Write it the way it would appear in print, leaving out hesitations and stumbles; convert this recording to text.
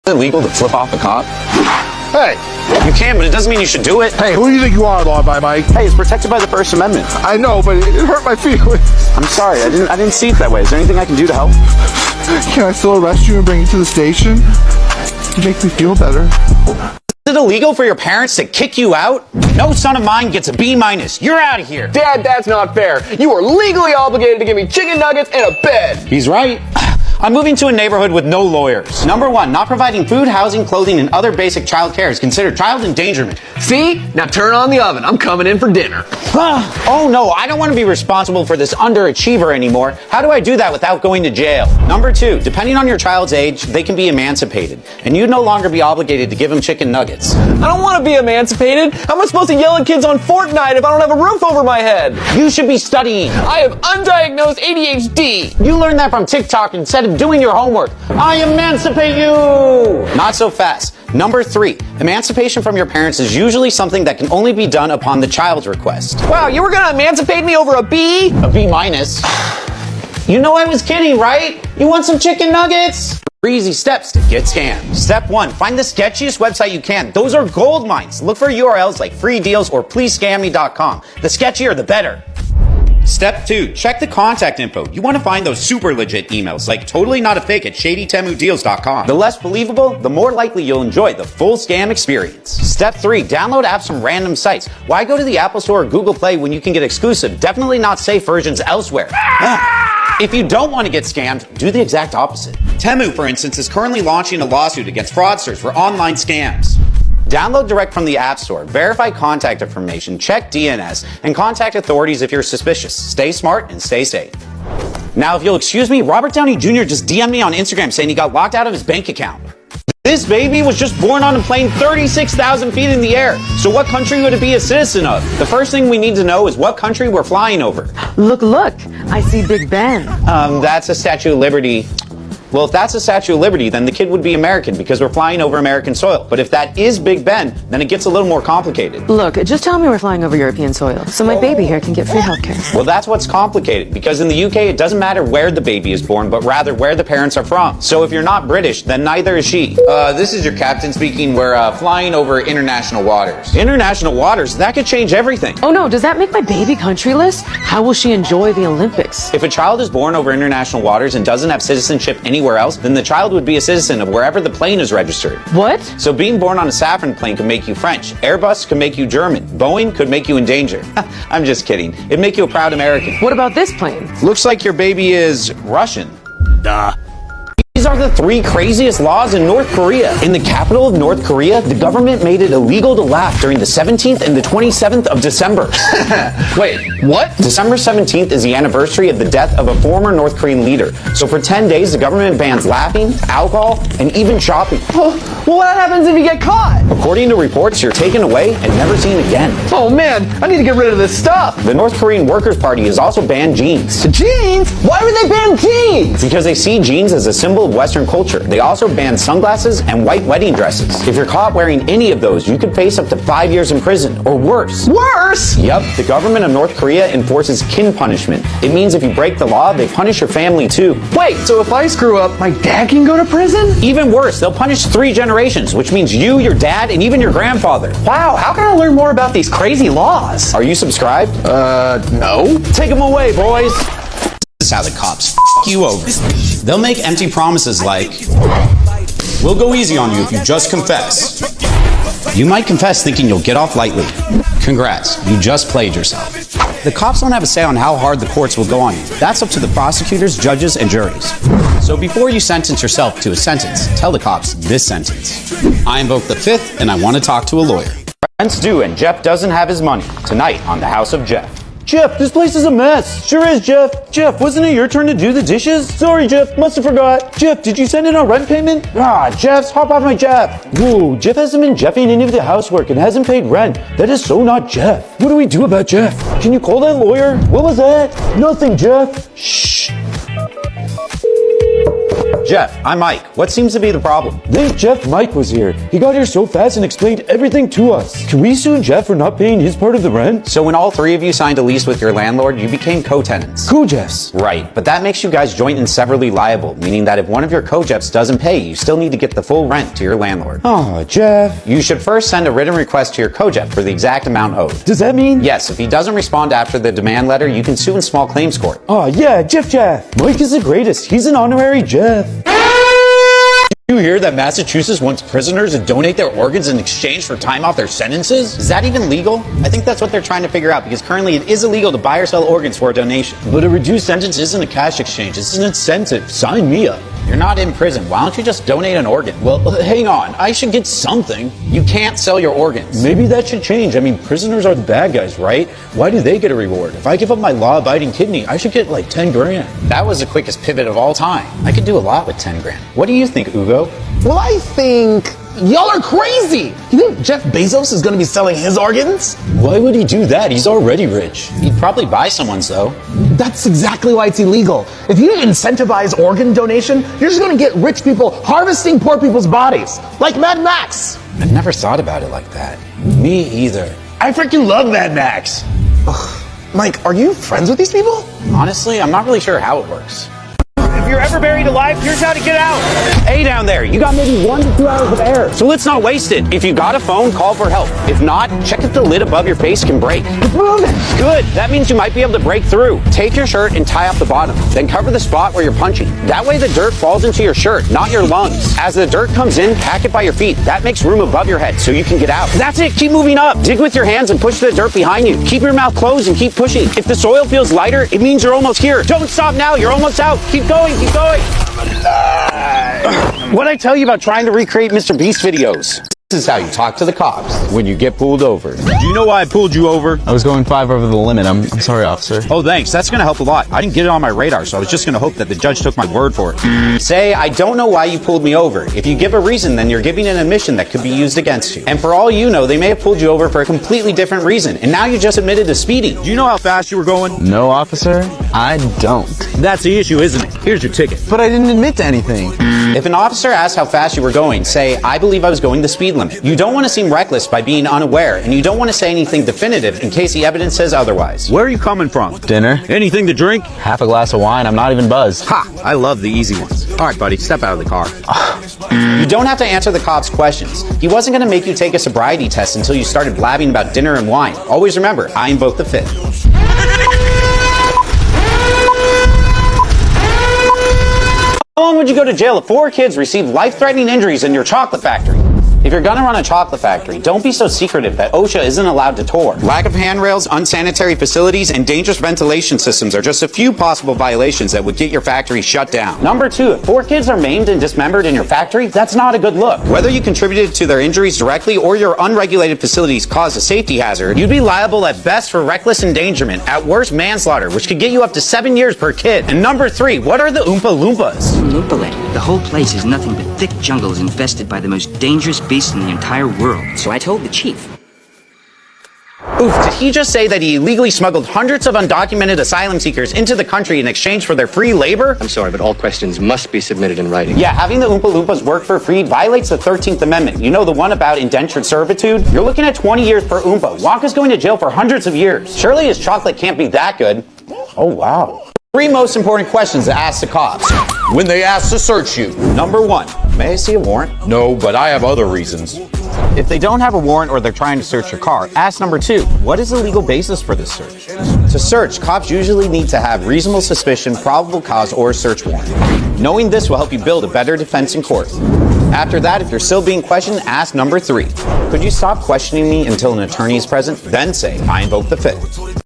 illegal to flip off a cop? Hey! You can, but it doesn't mean you should do it. Hey, who do you think you are, Law-Abiding Mike? Hey, it's protected by the First Amendment. I know, but it hurt my feelings. I'm sorry, I didn't see it that way. Is there anything I can do to help? Can I still arrest you and bring you to the station? You make me feel better. Is it illegal for your parents to kick you out? No son of mine gets a B-. You're out of here. Dad, that's not fair. You are legally obligated to give me chicken nuggets and a bed. He's right. I'm moving to a neighborhood with no lawyers. Number 1, not providing food, housing, clothing, and other basic child care is considered child endangerment. See? Now turn on the oven. I'm coming in for dinner. Oh no, I don't want to be responsible for this underachiever anymore. How do I do that without going to jail? Number 2, depending on your child's age, they can be emancipated, and you'd no longer be obligated to give them chicken nuggets. I don't want to be emancipated. How am I supposed to yell at kids on Fortnite if I don't have a roof over my head? You should be studying. I have undiagnosed ADHD. You learned that from TikTok instead of doing your homework. I emancipate you! Not so fast. Number 3, emancipation from your parents is usually something that can only be done upon the child's request. Wow, you were gonna emancipate me over a B? A B-. You know I was kidding, right? You want some chicken nuggets? 3 easy steps to get scammed. Step 1, find the sketchiest website you can. Those are gold mines. Look for URLs like free deals or pleasescamme.com. The sketchier, the better. Step 2, check the contact info. You want to find those super legit emails, like totally not a fake at shadytemudeals.com. The less believable, the more likely you'll enjoy the full scam experience. Step 3, download apps from random sites. Why go to the Apple Store or Google Play when you can get exclusive, definitely not safe versions elsewhere? If you don't want to get scammed, do the exact opposite. Temu, for instance, is currently launching a lawsuit against fraudsters for online scams. Download direct from the App Store, verify contact information, check DNS, and contact authorities if you're suspicious. Stay smart and stay safe. Now, if you'll excuse me, Robert Downey Jr. just DM'd me on Instagram saying he got locked out of his bank account. This baby was just born on a plane 36,000 feet in the air. So what country would it be a citizen of? The first thing we need to know is what country we're flying over. Look, I see Big Ben. That's a Statue of Liberty. Well, if that's a Statue of Liberty, then the kid would be American because we're flying over American soil. But if that is Big Ben, then it gets a little more complicated. Look, just tell me we're flying over European soil, so my baby here can get free healthcare. Well, that's what's complicated, because in the UK, it doesn't matter where the baby is born, but rather where the parents are from. So if you're not British, then neither is she. This is your captain speaking. We're flying over international waters. International waters? That could change everything. Oh no, does that make my baby countryless? How will she enjoy the Olympics? If a child is born over international waters and doesn't have citizenship anywhere else, then the child would be a citizen of wherever the plane is registered. What? So being born on a Safran plane could make you French. Airbus could make you German. Boeing could make you in danger. I'm just kidding. It'd make you a proud American. What about this plane? Looks like your baby is Russian. Duh. These are the 3 craziest laws in North Korea. In the capital of North Korea, the government made it illegal to laugh during the 17th and the 27th of December. Wait, what? December 17th is the anniversary of the death of a former North Korean leader. So for 10 days, the government bans laughing, alcohol, and even shopping. Well, what happens if you get caught? According to reports, you're taken away and never seen again. Oh man, I need to get rid of this stuff. The North Korean Workers' Party has also banned jeans. Jeans? Why would they ban jeans? Because they see jeans as a symbol of Western culture. They also ban sunglasses and white wedding dresses. If you're caught wearing any of those, you could face up to 5 years in prison, or worse. Worse? Yep, the government of North Korea enforces kin punishment. It means if you break the law, they punish your family too. Wait, so if I screw up, my dad can go to prison? Even worse, they'll punish 3 generations, which means you, your dad, and even your grandfather. Wow, how can I learn more about these crazy laws? Are you subscribed? No. Take them away, boys. This is how the cops f you over. They'll make empty promises like, we'll go easy on you if you just confess. You might confess thinking you'll get off lightly. Congrats, you just played yourself. The cops don't have a say on how hard the courts will go on you. That's up to the prosecutors, judges, and juries. So before you sentence yourself to a sentence, tell the cops this sentence. I invoke the 5th, and I want to talk to a lawyer. Rent's due, and Jeff doesn't have his money. Tonight on The House of Jeff. Jeff, this place is a mess. Sure is, Jeff. Jeff, wasn't it your turn to do the dishes? Sorry, Jeff, must have forgot. Jeff, did you send in our rent payment? Jeff, hop off my Jeff. Whoa, Jeff hasn't been Jeffing any of the housework and hasn't paid rent. That is so not Jeff. What do we do about Jeff? Can you call that lawyer? What was that? Nothing, Jeff. Shh. Jeff, I'm Mike. What seems to be the problem? Think Jeff Mike was here. He got here so fast and explained everything to us. Can we sue Jeff for not paying his part of the rent? So when all three of you signed a lease with your landlord, you became co-tenants. Co-Jeffs. Right, but that makes you guys joint and severally liable, meaning that if one of your co-Jeffs doesn't pay, you still need to get the full rent to your landlord. Aw, Jeff. You should first send a written request to your co-Jeff for the exact amount owed. Does that mean? Yes, if he doesn't respond after the demand letter, you can sue in small claims court. Aw, yeah, Jeff. Mike is the greatest. He's an honorary Jeff. You hear that Massachusetts wants prisoners to donate their organs in exchange for time off their sentences? Is that even legal? I think that's what they're trying to figure out, because currently it is illegal to buy or sell organs for a donation. But a reduced sentence isn't a cash exchange. It's an incentive. Sign me up. You're not in prison. Why don't you just donate an organ? Well, hang on. I should get something. You can't sell your organs. Maybe that should change. I mean, prisoners are the bad guys, right? Why do they get a reward? If I give up my law-abiding kidney, I should get like 10 grand. That was the quickest pivot of all time. I could do a lot with 10 grand. What do you think, Ugo? Well, I think y'all are crazy. You think Jeff Bezos is going to be selling his organs? Why would he do that? He's already rich. He'd probably buy someone's, though. That's exactly why it's illegal. If you incentivize organ donation, you're just going to get rich people harvesting poor people's bodies, like Mad Max. I've never thought about it like that. Me either. I freaking love Mad Max. Ugh. Mike, are you friends with these people? Honestly, I'm not really sure how it works. If you're ever buried alive, here's how to get out. Hey, down there, you got maybe 1 to 2 hours of air. So let's not waste it. If you got a phone, call for help. If not, check if the lid above your face can break. It's moving. Good. That means you might be able to break through. Take your shirt and tie up the bottom. Then cover the spot where you're punching. That way the dirt falls into your shirt, not your lungs. As the dirt comes in, pack it by your feet. That makes room above your head so you can get out. That's it. Keep moving up. Dig with your hands and push the dirt behind you. Keep your mouth closed and keep pushing. If the soil feels lighter, it means you're almost here. Don't stop now. You're almost out. Keep going. Keep going. What'd I tell you about trying to recreate Mr. Beast videos? This is how you talk to the cops when you get pulled over. Do you know why I pulled you over? I was going 5 over the limit. I'm sorry, officer. Oh, thanks. That's going to help a lot. I didn't get it on my radar, so I was just going to hope that the judge took my word for it. Say, I don't know why you pulled me over. If you give a reason, then you're giving an admission that could be used against you. And for all you know, they may have pulled you over for a completely different reason. And now you just admitted to speeding. Do you know how fast you were going? No, officer, I don't. That's the issue, isn't it? Here's your ticket. But I didn't admit to anything. If an officer asks how fast you were going, say, I believe I was going the speed limit. You don't want to seem reckless by being unaware, and you don't want to say anything definitive in case the evidence says otherwise. Where are you coming from? Dinner? Anything to drink? Half a glass of wine, I'm not even buzzed. Ha! I love the easy ones. All right, buddy, step out of the car. You don't have to answer the cop's questions. He wasn't going to make you take a sobriety test until you started blabbing about dinner and wine. Always remember, I invoke the fifth. How long would you go to jail if 4 kids received life-threatening injuries in your chocolate factory? If you're gonna run a chocolate factory, don't be so secretive that OSHA isn't allowed to tour. Lack of handrails, unsanitary facilities, and dangerous ventilation systems are just a few possible violations that would get your factory shut down. Number 2, if 4 kids are maimed and dismembered in your factory, that's not a good look. Whether you contributed to their injuries directly or your unregulated facilities caused a safety hazard, you'd be liable at best for reckless endangerment, at worst manslaughter, which could get you up to 7 years per kid. And number 3, what are the Oompa Loompas? Loompa Land. The whole place is nothing but thick jungles infested by the most dangerous beasts in the entire world. So I told the chief. Oof, did he just say that he illegally smuggled hundreds of undocumented asylum seekers into the country in exchange for their free labor? I'm sorry, but all questions must be submitted in writing. Yeah, having the Oompa Loompas work for free violates the 13th Amendment. You know, the one about indentured servitude? You're looking at 20 years per Oompa. Wonka's going to jail for hundreds of years. Surely his chocolate can't be that good. Oh, wow. 3 most important questions to ask the cops when they ask to search you. Number 1, may I see a warrant? No, but I have other reasons. If they don't have a warrant or they're trying to search your car, ask number 2, what is the legal basis for this search? To search, cops usually need to have reasonable suspicion, probable cause, or a search warrant. Knowing this will help you build a better defense in court. After that, if you're still being questioned, ask number 3. Could you stop questioning me until an attorney is present? Then say, I invoke the fifth.